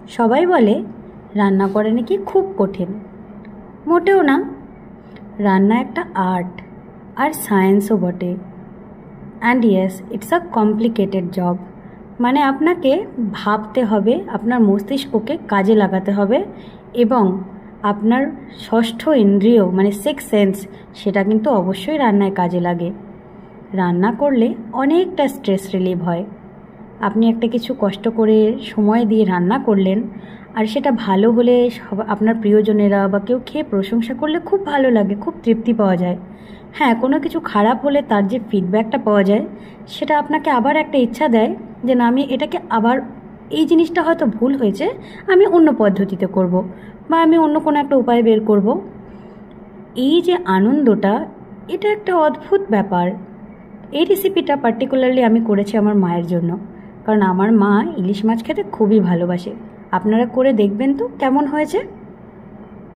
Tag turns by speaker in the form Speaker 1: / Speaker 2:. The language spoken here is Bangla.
Speaker 1: সবাই বলে রান্না করা নাকি খুব কঠিন। মোটেও না, রান্না একটা আর্ট আর সায়েন্সও বটে। And yes, it's a complicated job. মানে আপনাকে ভাবতে হবে, আপনার মস্তিষ্ককে কাজে লাগাতে হবে, এবং আপনার ষষ্ঠ ইন্দ্রিয় মানে সিক্স সেন্স সেটা কিন্তু অবশ্যই রান্নায় কাজে লাগে। রান্না করলে অনেকটা স্ট্রেস রিলিভ হয়। আপনি একটা কিছু কষ্ট করে সময় দিয়ে রান্না করলেন, আর সেটা ভালো হলে আপনার প্রিয়জনেরা বা কেউ খেয়ে প্রশংসা করলে খুব ভালো লাগে, খুব তৃপ্তি পাওয়া যায়। হ্যাঁ, কোনো কিছু খারাপ হলে তার যে ফিডব্যাকটা পাওয়া যায় সেটা আপনাকে আবার একটা ইচ্ছা দেয় যে না, আমি এটাকে আবার, এই জিনিসটা হয়তো ভুল হয়েছে, আমি অন্য পদ্ধতিতে করব, বা আমি অন্য কোনো একটা উপায় বের করব। এই যে আনন্দটা, এটা একটা অদ্ভুত ব্যাপার। এই রেসিপিটা পার্টিকুলারলি আমি করেছি আমার মায়ের জন্য, কারণ আমার মা ইলিশ মাছ খেতে খুবই ভালোবাসে। আপনারা করে দেখবেন তো কেমন হয়েছে।